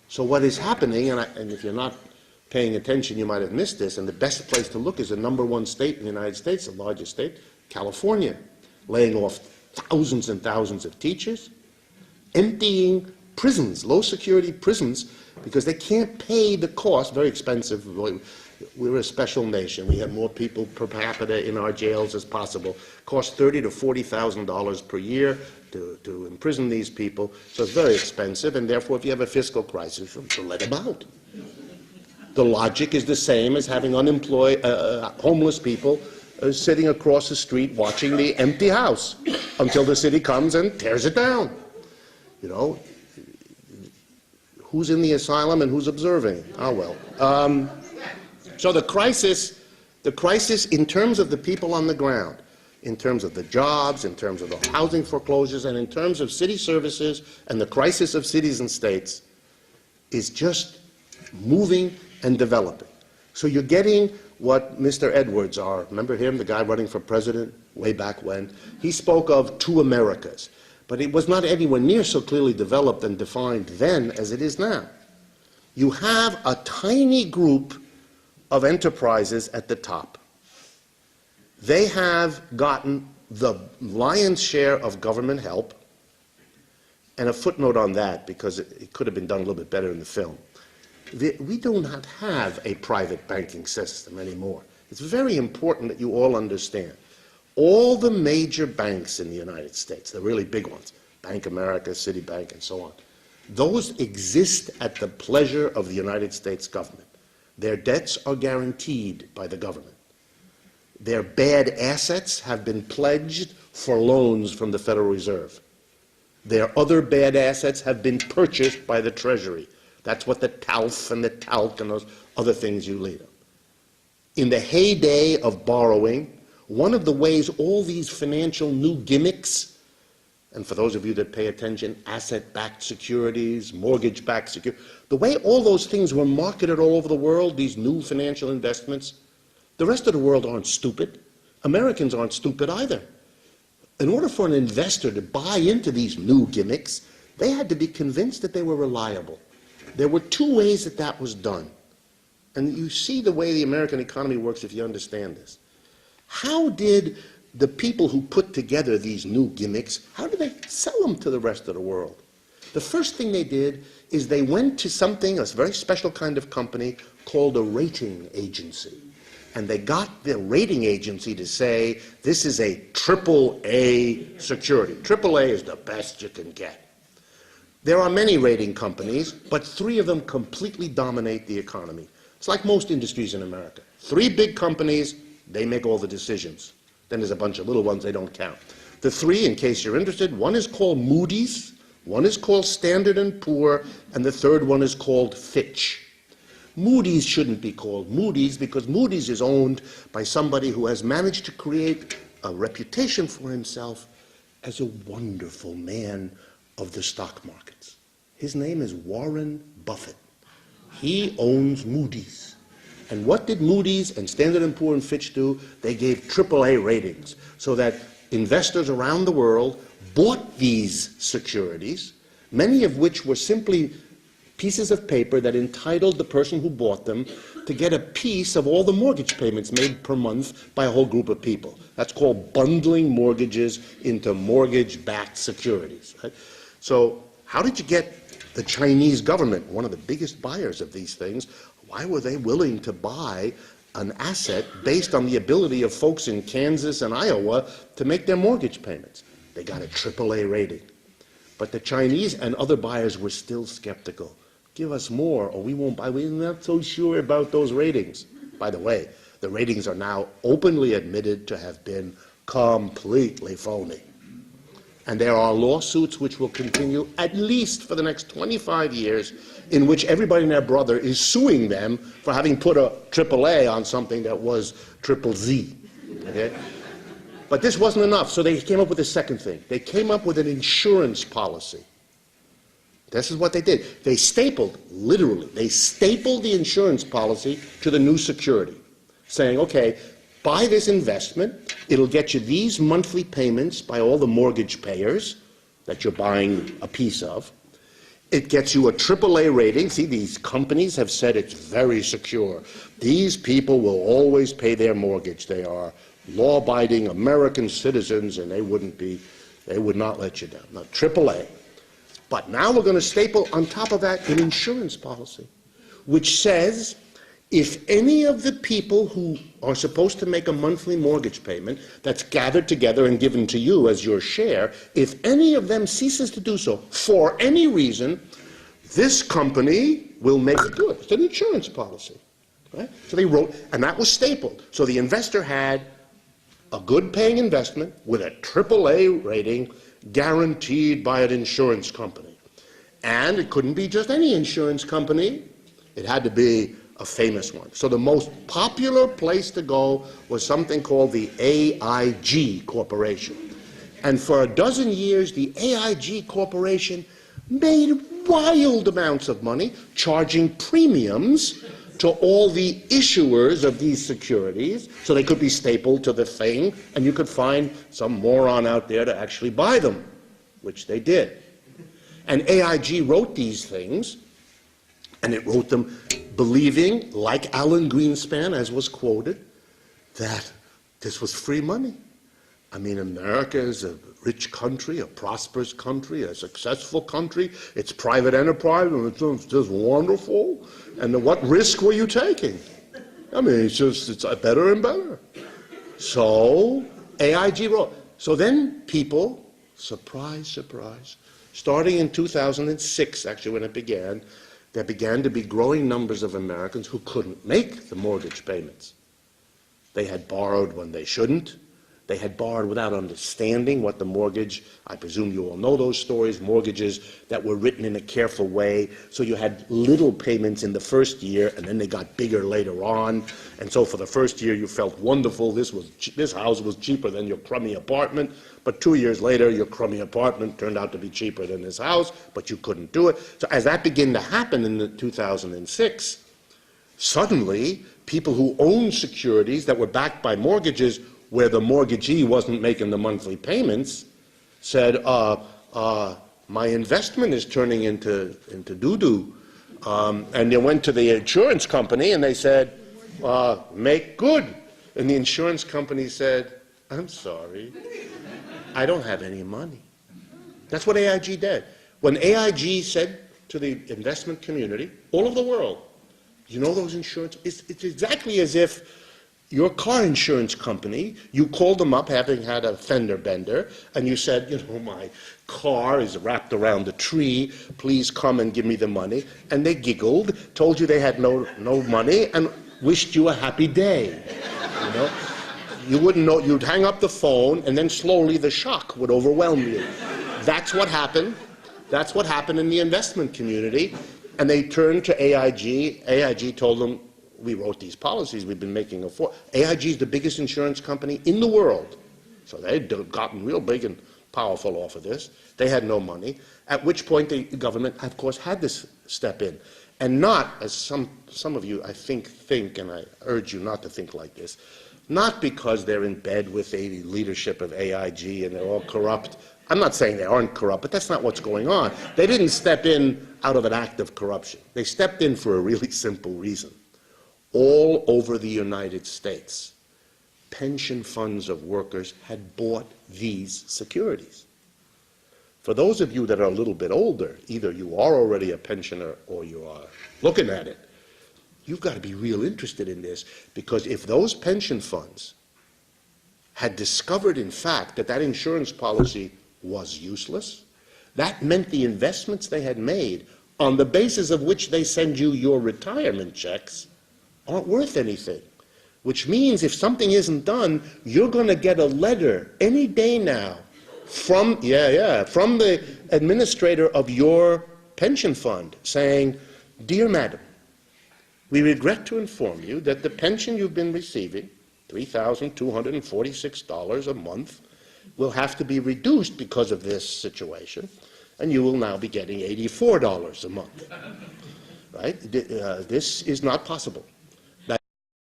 So what is happening, and if you're not paying attention, you might have missed this, and the best place to look is the #1 state in the United States, the largest state, California, laying off thousands and thousands of teachers, emptying prisons, low-security prisons, because they can't pay the cost, very expensive. We're a special nation. We have more people per capita in our jails as possible. It costs $30,000 to $40,000 per year to imprison these people, so it's very expensive, and therefore if you have a fiscal crisis, to let them out. The logic is the same as having unemployed, homeless people sitting across the street watching the empty house until the city comes and tears it down. You know, who's in the asylum and who's observing? Oh, well. So the crisis in terms of the people on the ground, in terms of the jobs, in terms of the housing foreclosures, and in terms of city services and the crisis of cities and states, is just moving and developing. So you're getting what Mr. Edwards, remember him, the guy running for president way back when? He spoke of two Americas, but it was not anywhere near so clearly developed and defined then as it is now. You have a tiny group of enterprises at the top. They have gotten the lion's share of government help, and a footnote on that, because it could have been done a little bit better in the film. We do not have a private banking system anymore. It's very important that you all understand. All the major banks in the United States, the really big ones, Bank of America, Citibank, and so on, those exist at the pleasure of the United States government. Their debts are guaranteed by the government. Their bad assets have been pledged for loans from the Federal Reserve. Their other bad assets have been purchased by the Treasury. That's what the TALF and the TALC and those other things you lead up. In the heyday of borrowing, one of the ways all these financial new gimmicks, and for those of you that pay attention, asset-backed securities, mortgage-backed securities, the way all those things were marketed all over the world, these new financial investments, the rest of the world aren't stupid. Americans aren't stupid either. In order for an investor to buy into these new gimmicks, they had to be convinced that they were reliable. There were two ways that that was done. And you see the way the American economy works if you understand this. How did the people who put together these new gimmicks, how did they sell them to the rest of the world? The first thing they did is they went to something, a very special kind of company called a rating agency. And they got the rating agency to say, this is a AAA security. AAA is the best you can get. There are many rating companies, but three of them completely dominate the economy. It's like most industries in America. Three big companies, they make all the decisions. Then there's a bunch of little ones, they don't count. The three, in case you're interested, one is called Moody's, one is called Standard & Poor, and the third one is called Fitch. Moody's shouldn't be called Moody's because Moody's is owned by somebody who has managed to create a reputation for himself as a wonderful man of the stock markets. His name is Warren Buffett. He owns Moody's. And what did Moody's and Standard & Poor and Fitch do? They gave AAA ratings so that investors around the world bought these securities, many of which were simply pieces of paper that entitled the person who bought them to get a piece of all the mortgage payments made per month by a whole group of people. That's called bundling mortgages into mortgage-backed securities. Right? So how did you get the Chinese government, one of the biggest buyers of these things, why were they willing to buy an asset based on the ability of folks in Kansas and Iowa to make their mortgage payments? They got a AAA rating. But the Chinese and other buyers were still skeptical. Give us more or we won't buy. We're not so sure about those ratings. By the way, the ratings are now openly admitted to have been completely phony. And there are lawsuits which will continue at least for the next 25 years in which everybody and their brother is suing them for having put a AAA on something that was triple Z. Okay? But this wasn't enough, so they came up with a second thing. They came up with an insurance policy. This is what they did. They stapled, literally, they stapled the insurance policy to the new security, saying, okay, buy this investment, it'll get you these monthly payments by all the mortgage payers that you're buying a piece of. It gets you a AAA rating. See, these companies have said it's very secure. These people will always pay their mortgage. They are law-abiding American citizens, and they would not let you down. Now, AAA. But now we're going to staple on top of that an insurance policy, which says if any of the people who are supposed to make a monthly mortgage payment that's gathered together and given to you as your share, if any of them ceases to do so for any reason, this company will make it good. It's an insurance policy. Right? So they wrote, and that was stapled. So the investor had a good paying investment with a AAA rating guaranteed by an insurance company. And it couldn't be just any insurance company. It had to be a famous one. So the most popular place to go was something called the AIG Corporation. And for a dozen years, the AIG Corporation made wild amounts of money charging premiums to all the issuers of these securities so they could be stapled to the thing and you could find some moron out there to actually buy them, which they did. And AIG wrote these things, and it wrote them believing, like Alan Greenspan, as was quoted, that this was free money. I mean, America is a rich country, a prosperous country, a successful country. It's private enterprise, and it's just wonderful. And what risk were you taking? I mean, it's better and better. So AIG wrote. So then people, surprise, surprise, starting in 2006, actually when it began, there began to be growing numbers of Americans who couldn't make the mortgage payments. They had borrowed when they shouldn't. They had borrowed without understanding what the mortgage, I presume you all know those stories, mortgages that were written in a careful way. So you had little payments in the first year, and then they got bigger later on. And so for the first year, you felt wonderful. This house was cheaper than your crummy apartment. But 2 years later, your crummy apartment turned out to be cheaper than this house, but you couldn't do it. So as that began to happen in 2006, suddenly people who owned securities that were backed by mortgages where the mortgagee wasn't making the monthly payments said, my investment is turning into doo-doo. And they went to the insurance company and they said, make good. And the insurance company said, I'm sorry, I don't have any money. That's what AIG did. When AIG said to the investment community, all over the world, you know those insurance, it's exactly as if your car insurance company, you called them up having had a fender bender, and you said, you know, my car is wrapped around a tree, please come and give me the money. And they giggled, told you they had no money, and wished you a happy day. You know? You wouldn't know, you'd hang up the phone, and then slowly the shock would overwhelm you. That's what happened. That's what happened in the investment community. And they turned to AIG. AIG told them, we wrote these policies, we've been making a fortune. AIG is the biggest insurance company in the world. So they'd gotten real big and powerful off of this. They had no money, at which point the government, of course, had to step in. And not, as some of you, I think, and I urge you not to think like this, not because they're in bed with the leadership of AIG and they're all corrupt. I'm not saying they aren't corrupt, but that's not what's going on. They didn't step in out of an act of corruption. They stepped in for a really simple reason. All over the United States, pension funds of workers had bought these securities. For those of you that are a little bit older, either you are already a pensioner or you are looking at it, you've got to be real interested in this, because if those pension funds had discovered, in fact, that that insurance policy was useless, that meant the investments they had made, on the basis of which they send you your retirement checks, aren't worth anything. Which means if something isn't done, you're going to get a letter any day now from the administrator of your pension fund saying, dear madam, we regret to inform you that the pension you've been receiving, $3,246 a month, will have to be reduced because of this situation, and you will now be getting $84 a month. Right? This is not possible.